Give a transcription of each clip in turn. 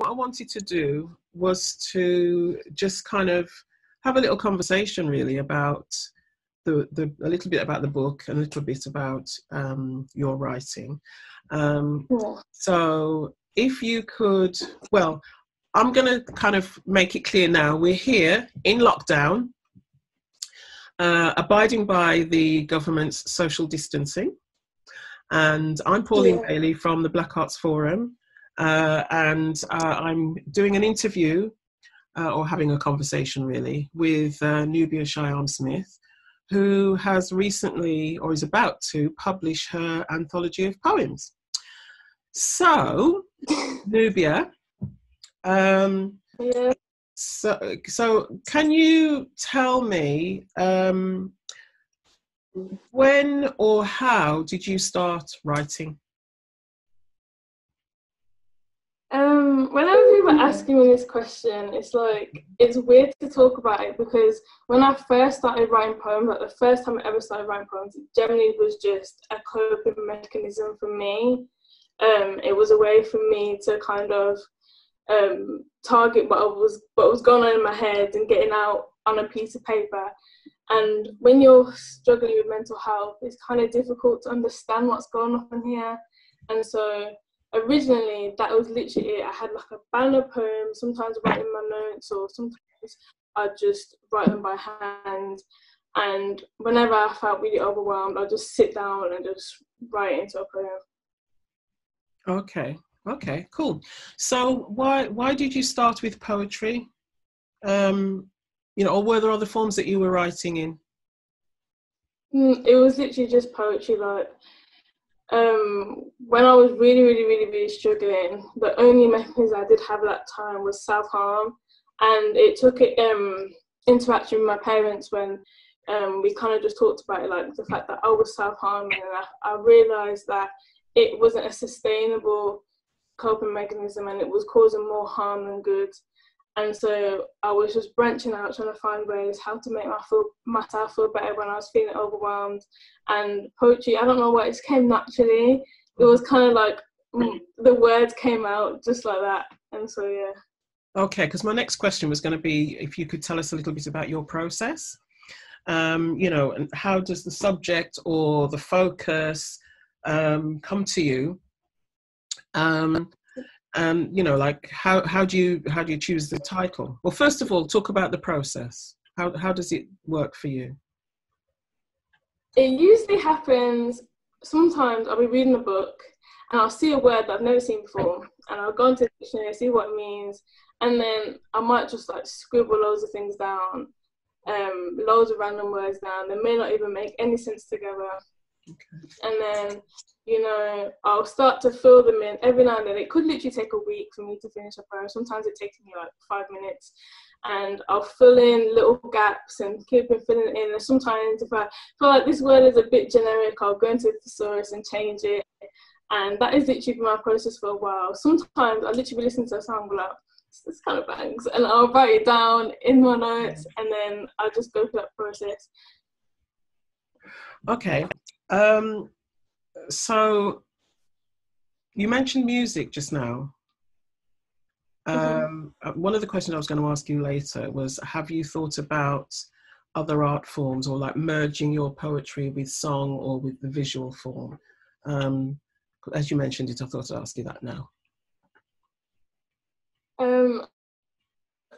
what I wanted to do was to just kind of have a little conversation really about a little bit about the book and a little bit about your writing. So if you could, well, I'm going to kind of make it clear now. We're here in lockdown, abiding by the government's social distancing. And I'm Pauline Bailey from the Black Arts Forum. And I'm doing an interview, or having a conversation really, with Nubia Shayaam-Smith, who has recently, or is about to, publish her anthology of poems. So, Nubia, so can you tell me when or how did you start writing? Whenever people are asking me this question, it's like, it's weird to talk about it, because when I first started writing poems, like the first time I ever started writing poems, it generally was just a coping mechanism for me. It was a way for me to kind of target what was going on in my head and getting out on a piece of paper. And when you're struggling with mental health, it's kind of difficult to understand what's going on in here. And so originally, that was literally it. I had like a band of poems, sometimes writing my notes, or sometimes I'd just write them by hand. And whenever I felt really overwhelmed, I'd just sit down and just write into a poem. Okay, cool. So why did you start with poetry? Or were there other forms that you were writing in? It was literally just poetry. Like, when I was really struggling, the only mechanism I did have at that time was self-harm, and it took interaction with my parents when we kind of just talked about it, like the fact that I was self-harming, and I realised that it wasn't a sustainable coping mechanism and it was causing more harm than good. And so I was just branching out, trying to find ways how to make myself feel better when I was feeling overwhelmed. And poetry, I don't know why, it just came naturally. It was kind of like the words came out just like that. And so, yeah. Okay, because my next question was going to be if you could tell us a little bit about your process. And how does the subject or the focus come to you? And like how do you choose the title? Well, first of all, talk about the process. How does it work for you? It usually happens, sometimes I'll be reading a book and I'll see a word that I've never seen before, and I'll go into the dictionary, see what it means, and then I might just like scribble loads of things down, loads of random words down. They may not even make any sense together. Okay. And then, I'll start to fill them in every now and then. It could literally take a week for me to finish a poem. Sometimes it takes me like 5 minutes, and I'll fill in little gaps and keep filling it in. And sometimes if I feel like this word is a bit generic, I'll go into the thesaurus and change it. And that is literally been my process for a while. Sometimes I literally listen to a song and be like, this kind of bangs, and I'll write it down in my notes, and then I'll just go through that process. Okay. So you mentioned music just now. One of the questions I was going to ask you later was, have you thought about other art forms, or like merging your poetry with song or with the visual form? As you mentioned it, I thought I'd ask you that now.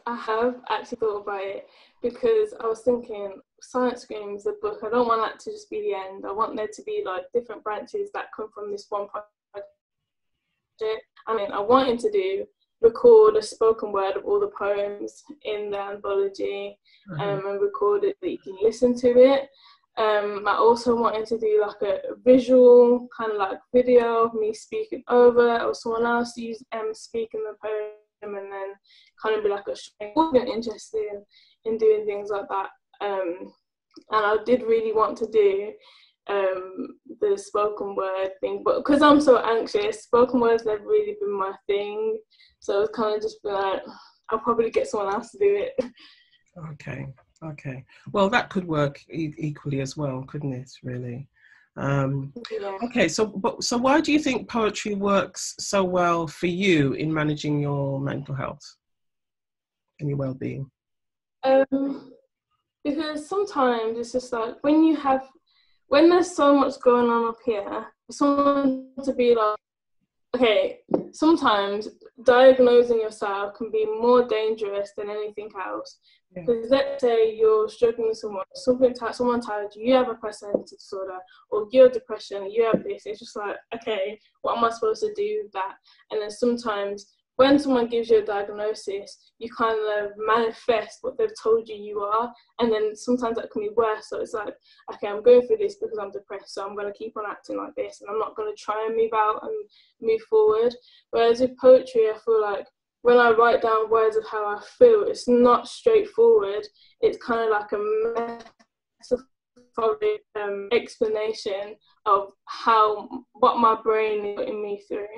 I have actually thought about it, because I was thinking, Silent Screams, the book, I don't want that to just be the end. I want there to be like different branches that come from this one project. I wanted to record a spoken word of all the poems in the anthology, and record it that you can listen to it. I also wanted to do like a visual kind of like video of me speaking over, or someone else speaking the poem, and then kind of be like a show. I'm interested in doing things like that. And I did really want to do the spoken word thing, but because I'm so anxious, spoken word's never really been my thing. So it's kind of just been like, I'll probably get someone else to do it. Okay. Well, that could work equally as well, couldn't it, really? Yeah. Okay, so why do you think poetry works so well for you in managing your mental health and your well-being? Because sometimes it's just like when there's so much going on up here, for someone to be like, okay, sometimes diagnosing yourself can be more dangerous than anything else. Because let's say you're struggling with someone told you have a personality disorder, or you're depression, you have this. It's just like, okay, what am I supposed to do with that? And then sometimes when someone gives you a diagnosis, you kind of manifest what they've told you you are, and then sometimes that can be worse. So it's like, okay, I'm going through this because I'm depressed, so I'm going to keep on acting like this, and I'm not going to try and move out and move forward. Whereas with poetry, I feel like when I write down words of how I feel, it's not straightforward. It's kind of like a metaphoric explanation of what my brain is putting me through,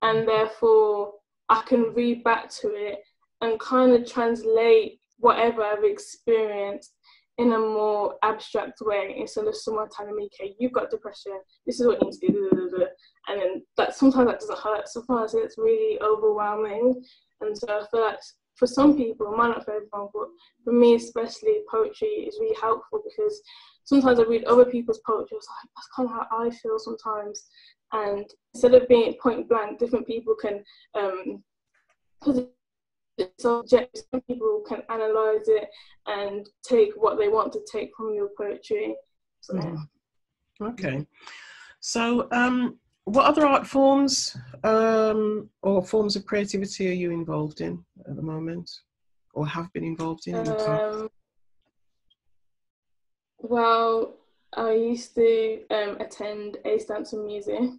and therefore I can read back to it and kind of translate whatever I've experienced in a more abstract way, instead of someone telling me, okay, you've got depression, this is what you need to do, and then sometimes that doesn't hurt. Sometimes it's really overwhelming, and so I feel like for some people, it might not for everyone, but for me especially, poetry is really helpful, because sometimes I read other people's poetry, it's like, that's kind of how I feel sometimes. And instead of being point blank, different people can, because it's subjective, some people can analyse it and take what they want to take from your poetry. So, Okay. So, what other art forms or forms of creativity are you involved in at the moment, or have been involved in the past? Well, I used to attend Ace Dance and Music,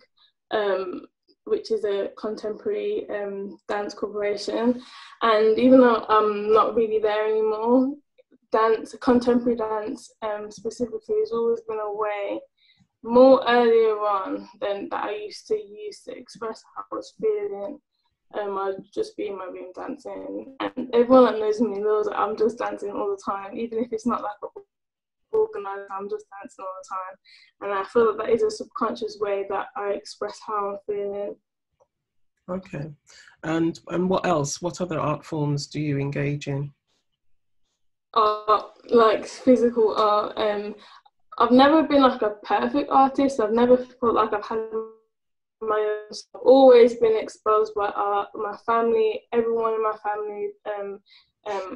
which is a contemporary dance corporation. And even though I'm not really there anymore, contemporary dance specifically, has always been a way more earlier on than that I used to express how I was feeling. I'd just be in my room dancing, and everyone that knows me knows that I'm just dancing all the time, even if it's not like a organised, I'm just dancing all the time. And I feel that is a subconscious way that I express how I'm feeling. Okay. And what else? What other art forms do you engage in? Art, like physical art. I've never been like a perfect artist. I've never felt like I've had my own stuff. I've always been exposed by art. My family, everyone in my family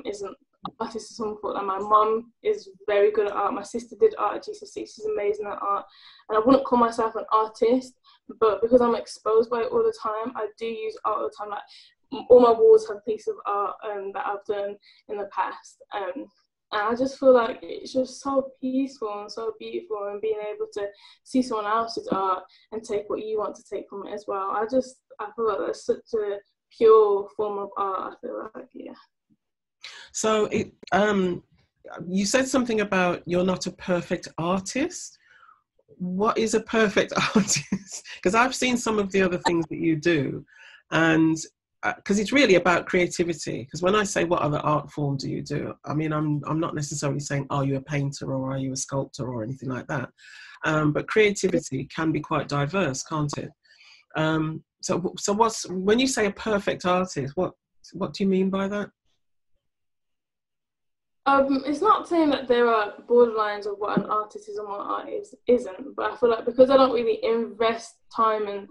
isn't artist of some sort. Like my mum is very good at art. My sister did art at GCSE. She's amazing at art. And I wouldn't call myself an artist, but because I'm exposed by it all the time, I do use art all the time. Like all my walls have pieces of art that I've done in the past. And I just feel like it's just so peaceful and so beautiful, and being able to see someone else's art and take what you want to take from it as well. I feel like that's such a pure form of art. I feel like, yeah. So you said something about you're not a perfect artist. What is a perfect artist? Because I've seen some of the other things that you do, and because it's really about creativity. Because when I say what other art form do you do, I mean I'm not necessarily saying are you a painter or are you a sculptor or anything like that. But creativity can be quite diverse, can't it? So when you say a perfect artist, what do you mean by that? It's not saying that there are borderlines of what an artist is and what art isn't, but I feel like because I don't really invest time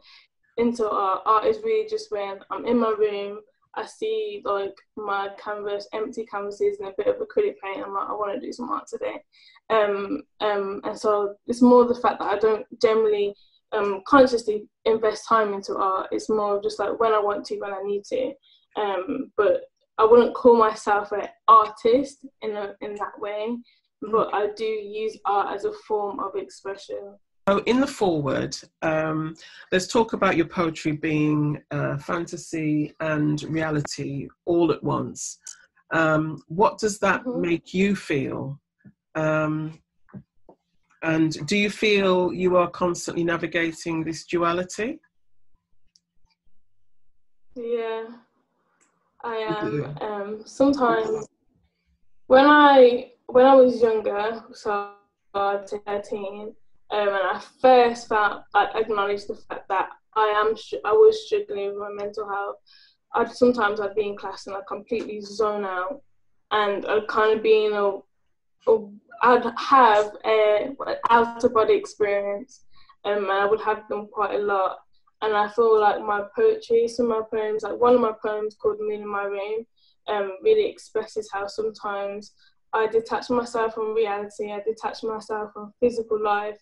into art is really just when I'm in my room, I see like my canvas, empty canvases and a bit of acrylic paint, I'm like, I want to do some art today. And so it's more the fact that I don't generally consciously invest time into art. It's more just like when I want to, when I need to. But I wouldn't call myself an artist in that way, but I do use art as a form of expression. So in the foreword, there's talk about your poetry being fantasy and reality all at once. What does that make you feel? And do you feel you are constantly navigating this duality? Yeah, I am. Sometimes when I was younger, so I'd say 13, And I first acknowledged the fact that I was struggling with my mental health. Sometimes I'd be in class and I'd completely zone out, and I'd kind of be I'd have an out of body experience, and I would have them quite a lot. And I feel like my poetry, some of my poems, like one of my poems called Moon in My Room, really expresses how sometimes I detach myself from reality, I detach myself from physical life,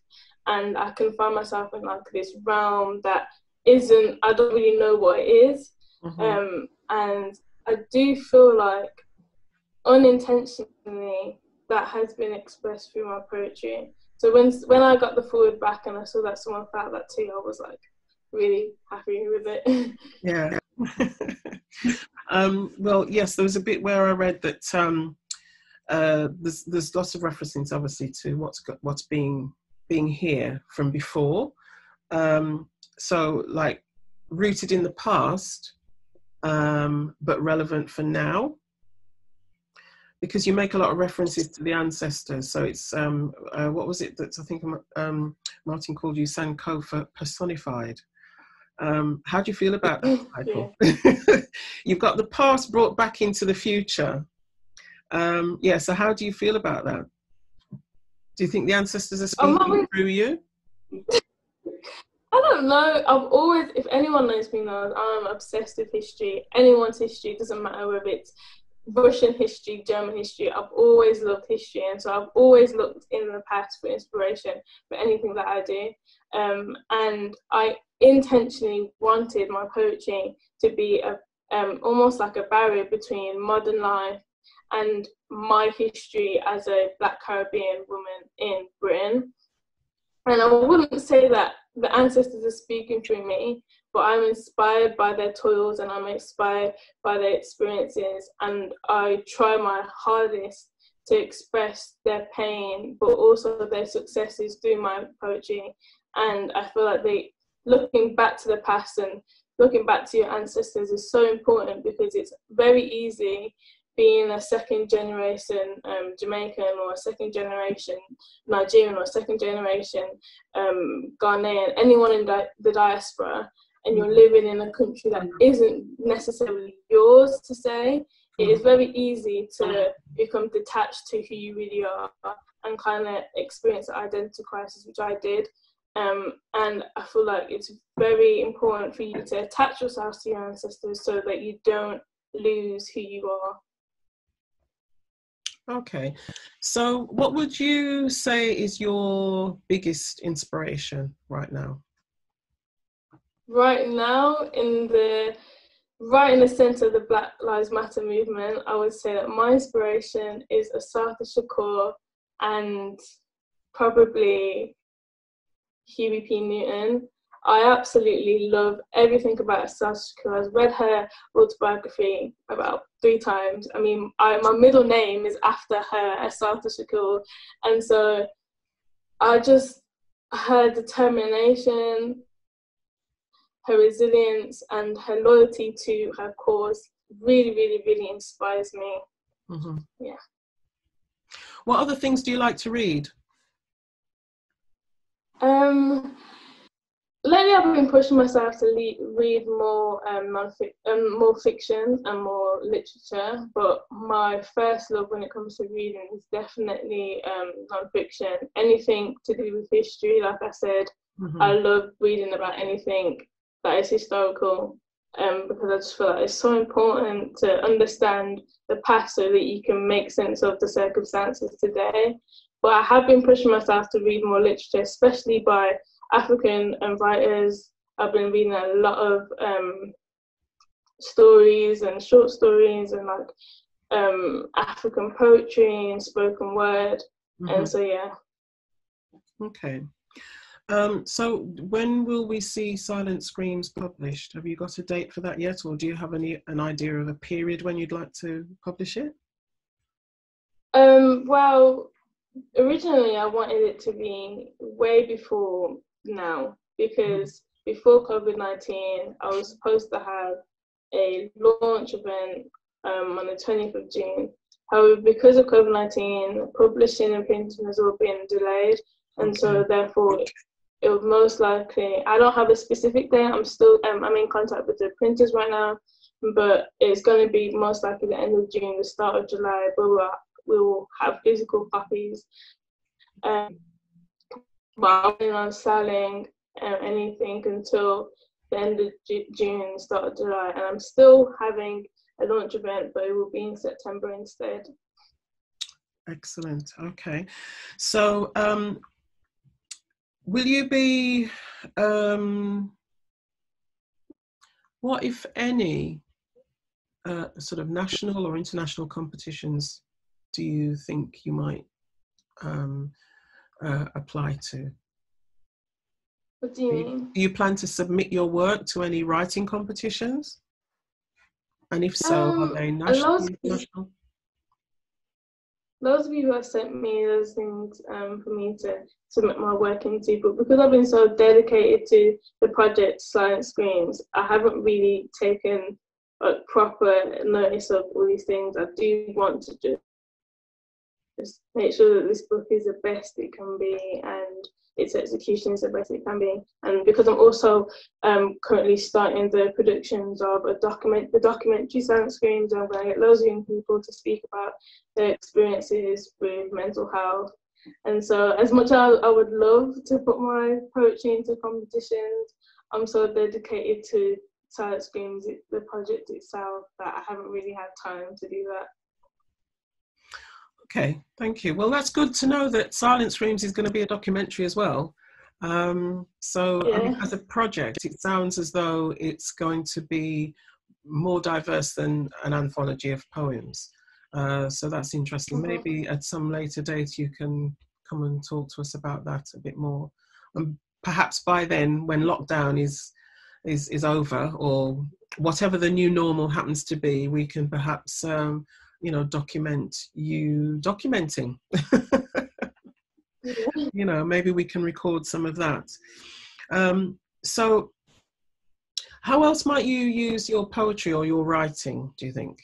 and I can find myself in like this realm that I don't really know what it is. Mm-hmm. And I do feel like unintentionally that has been expressed through my poetry. So when I got the forward back and I saw that someone felt that too, I was like really happy with it. Yeah. Well, yes, there was a bit where I read that there's lots of references, obviously, to what's being here from before. So, like, rooted in the past, but relevant for now. Because you make a lot of references to the ancestors. So it's what was it that I think Martin called you, Sankofa personified. How do you feel about that title? Yeah. You've got the past brought back into the future. So how do you feel about that? Do you think the ancestors are speaking through you? I don't know. If anyone knows me knows, I'm obsessed with history. Anyone's history, doesn't matter whether it's Russian history, German history. I've always loved history, and so I've always looked in the past for inspiration for anything that I do. And I intentionally wanted my poetry to be almost like a barrier between modern life and my history as a Black Caribbean woman in Britain. And I wouldn't say that the ancestors are speaking through me, but I'm inspired by their toils and I'm inspired by their experiences, and I try my hardest to express their pain, but also their successes through my poetry. And I feel like looking back to the past and looking back to your ancestors is so important, because it's very easy being a second generation Jamaican or a second generation Nigerian or a second generation Ghanaian, anyone in the diaspora, and you're living in a country that isn't necessarily yours to say. It is very easy to become detached to who you really are and kind of experience an identity crisis, which I did. And I feel like it's very important for you to attach yourself to your ancestors so that you don't lose who you are. Okay, so what would you say is your biggest inspiration right now? Right now, right in the centre of the Black Lives Matter movement, I would say that my inspiration is Assata Shakur and probably Huey P. Newton. I absolutely love everything about Assata Shakur. I've read her autobiography about 3 times. I mean, my middle name is after her, Assata Shakur. And so her determination, her resilience, and her loyalty to her cause really, really, really inspires me. Mm-hmm. Yeah. What other things do you like to read? Lately, I've been pushing myself to read more more fiction and more literature. But my first love when it comes to reading is definitely non-fiction. Anything to do with history, like I said, mm-hmm. I love reading about anything that is historical, because I just feel like it's so important to understand the past so that you can make sense of the circumstances today. But I have been pushing myself to read more literature, especially by African writers. I've been reading a lot of stories and short stories and African poetry and spoken word. Mm-hmm. And so, yeah. Okay. So when will we see Silent Screams published? Have you got a date for that yet, or do you have an idea of a period when you'd like to publish it? Well, originally I wanted it to be way before now, because before COVID-19 I was supposed to have a launch event on the 20th of June. However, because of COVID-19, publishing and printing has all been delayed, And so therefore it would most likely, I don't have a specific date. I'm still I'm in contact with the printers right now, but it's going to be most likely the end of June, the start of July, where we will have physical copies. But I'm planning on selling anything until the end of June, start of July, and I'm still having a launch event, but it will be in September instead. Excellent. Okay. So will you be, what, if any, sort of national or international competitions do you think you might apply to? What do you mean? Do you plan to submit your work to any writing competitions? And if so, are they national, international? Those of you who have sent me those things for me to submit my work into, but because I've been so dedicated to the project Silent Screams, I haven't really taken a proper notice of all these things. I do want to just make sure that this book is the best it can be and its execution is the best it can be. And because I'm also currently starting the productions of the documentary Silent Screams, I'm going to get loads of young people to speak about their experiences with mental health. And so as much as I would love to put my poetry into competitions, I'm so dedicated to Silent Screams, the project itself, that I haven't really had time to do that. Okay, thank you. Well, that's good to know that Silent Screams is going to be a documentary as well. So yeah. I mean, as a project, it sounds as though it's going to be more diverse than an anthology of poems. So that's interesting. Maybe at some later date you can come and talk to us about that a bit more. And perhaps by then, when lockdown is over, or whatever the new normal happens to be, we can perhaps document you documenting. Maybe we can record some of that. So how else might you use your poetry or your writing, do you think?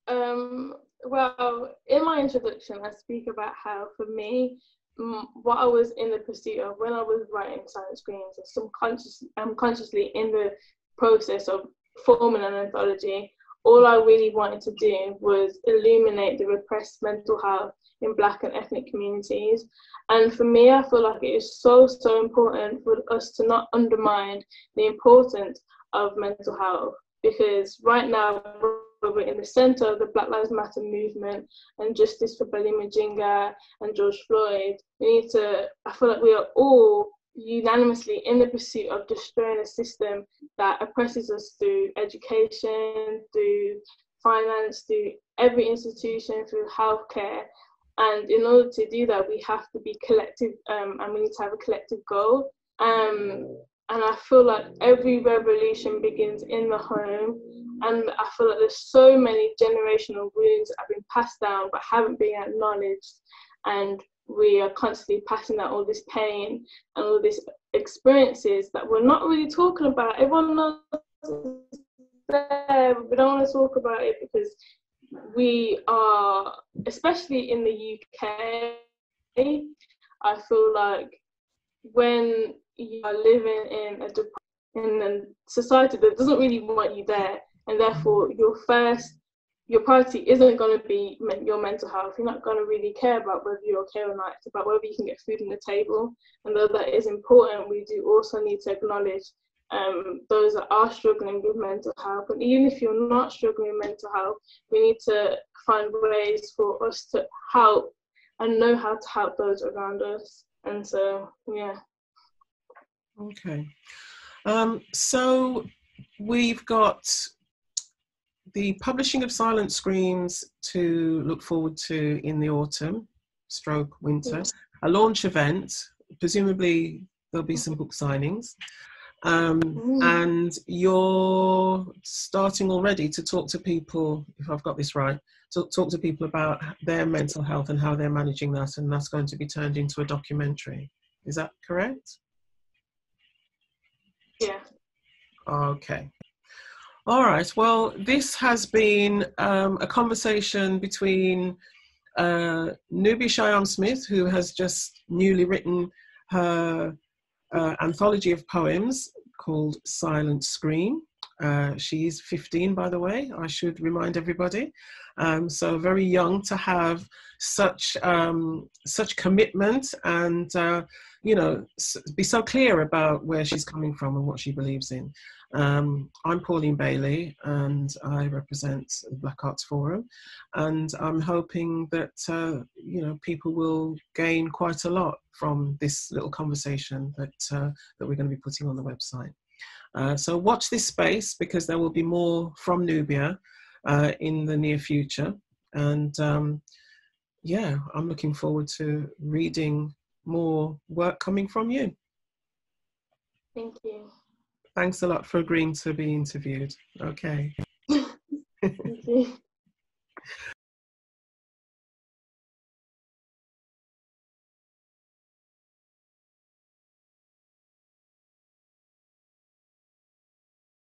Well, in my introduction, I speak about how, for me, what I was in the pursuit of when I was writing Silent Screams, consciously in the process of forming an anthology, all I really wanted to do was illuminate the repressed mental health in Black and ethnic communities. And for me, I feel like it is so important for us to not undermine the importance of mental health, because right now we're in the centre of the Black Lives Matter movement and justice for Belly Mujinga and George Floyd. I feel like we are all unanimously in the pursuit of destroying a system that oppresses us through education, through finance, through every institution, through healthcare. And in order to do that, we have to be collective, and we need to have a collective goal. And I feel like every revolution begins in the home. And I feel like there's so many generational wounds that have been passed down but haven't been acknowledged. And we are constantly passing out all this pain and all these experiences that we're not really talking about. Everyone knows it's there, but we don't want to talk about it because we are, especially in the UK, I feel like when you are living in a society that doesn't really want you there, and therefore your priority isn't going to be your mental health. You're not going to really care about whether you're okay or not. It's about whether you can get food on the table. And though that is important, we do also need to acknowledge those that are struggling with mental health. And even if you're not struggling with mental health, we need to find ways for us to help and know how to help those around us. And so, yeah. Okay. So we've got the publishing of Silent Screams to look forward to in the autumn, /winter, a launch event, presumably there'll be some book signings, and you're starting already to talk to people, if I've got this right, to talk to people about their mental health and how they're managing that, and that's going to be turned into a documentary. Is that correct? Yeah. Okay. All right. Well, this has been a conversation between Nubia Shayaam-Smith, who has just newly written her anthology of poems called Silent Scream. She's 15, by the way, I should remind everybody. So very young to have such commitment and, you know, be so clear about where she's coming from and what she believes in. I'm Pauline Bailey, and I represent the Black Arts Forum, and I'm hoping that you know, people will gain quite a lot from this little conversation that that we're going to be putting on the website. So watch this space, because there will be more from Nubia in the near future, and yeah, I'm looking forward to reading more work coming from you. Thank you. Thanks a lot for agreeing to be interviewed. Okay. Thank you.